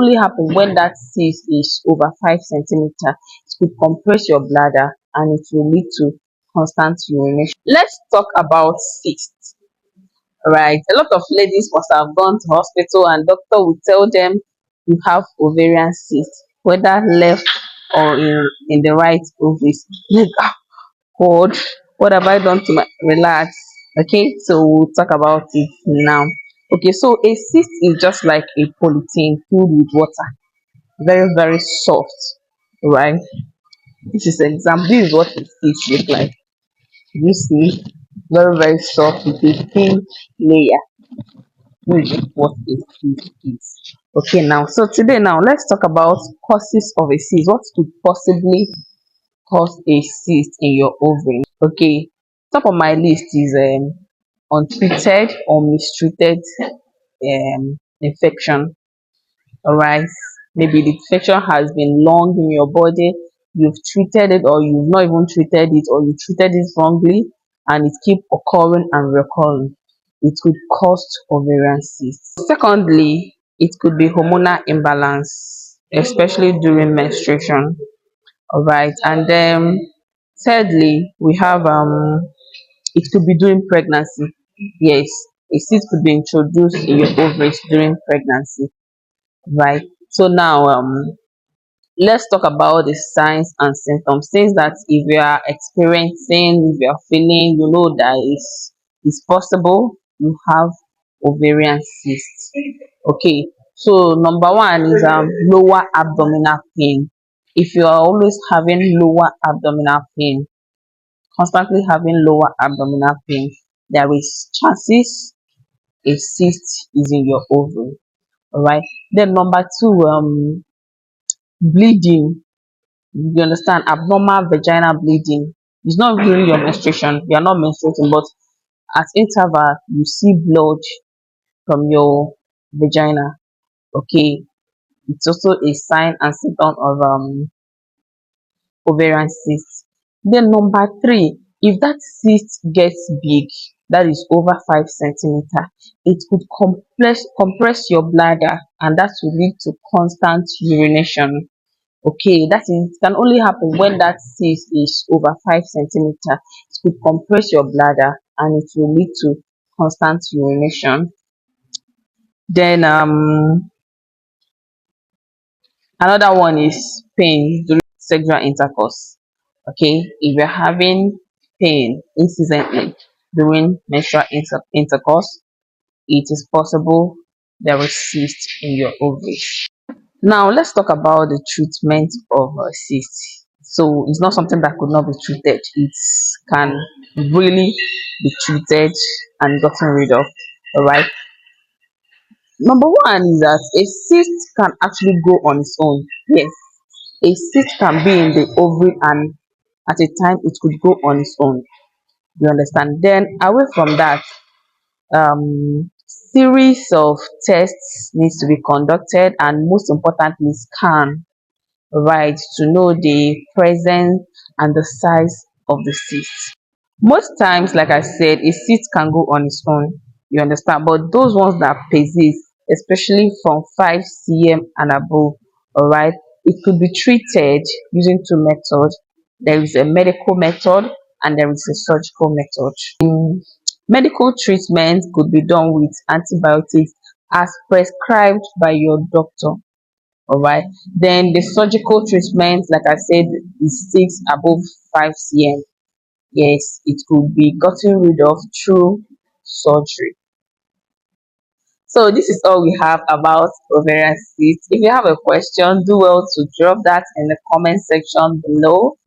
only happen when that cyst is over 5 centimeters. It could compress your bladder and it will lead to constant urination. Let's talk about cysts. Right, a lot of ladies must have gone to hospital and doctor will tell them you have ovarian cyst, whether left or in the right ovaries. Like, God, what have I done to my relax? Okay, so we'll talk about it now. Okay, so a cyst is just like a polythene filled with water, very, very soft, right? This is an example. This is what a cyst look like. You see, very, very soft with a thin layer. This is what a cyst is. Okay, now, so today, now let's talk about causes of a cyst. What could possibly cause a cyst in your ovary? Okay, top of my list is untreated or mistreated infection. All right, maybe the infection has been long in your body, you've treated it or you've not even treated it, or you treated it wrongly and it keep occurring and recurring. It could cause ovarian cyst. Secondly, it could be hormonal imbalance, especially during menstruation. All right, and then thirdly, we have it could be during pregnancy. Yes, a cyst could be introduced in your ovaries during pregnancy, right? So now let's talk about the signs and symptoms. Things that if you are experiencing, if you are feeling, you know that it's possible you have ovarian cyst. Okay, so number one is lower abdominal pain. If you are always having lower abdominal pain, constantly having lower abdominal pain, there is chances a cyst is in your ovary. All right, then number two, bleeding. You understand, abnormal vaginal bleeding. It's not during your menstruation, you are not menstruating, but at interval you see blood from your vagina. Okay, it's also a sign and symptom of ovarian cyst. Then number three, if that cyst gets big, that is over 5 centimeters, it could compress your bladder and that will lead to constant urination. Okay, that is, can only happen when that cyst is over 5 centimeters. It could compress your bladder and it will lead to constant urination. Then another one is pain during sexual intercourse. Okay, if you're having pain incessantly during menstrual intercourse, it is possible there is cyst in your ovary. Now let's talk about the treatment of cyst. So it's not something that could not be treated. It can really be treated and gotten rid of. All right. Number one is that a cyst can actually go on its own. Yes, a cyst can be in the ovary and at a time it could go on its own. You understand? Then away from that, series of tests needs to be conducted, and most importantly scan, right, to know the presence and the size of the cyst. Most times, like I said, a cyst can go on its own, you understand, but those ones that persist, especially from 5 cm and above, all right, it could be treated using two methods. There is a medical method and there is a surgical method. Medical treatment could be done with antibiotics as prescribed by your doctor. All right, then the surgical treatment, like I said, is 6 above 5 cm. Yes, it could be gotten rid of through surgery. So this is all we have about ovarian cyst. If you have a question, do well to drop that in the comment section below.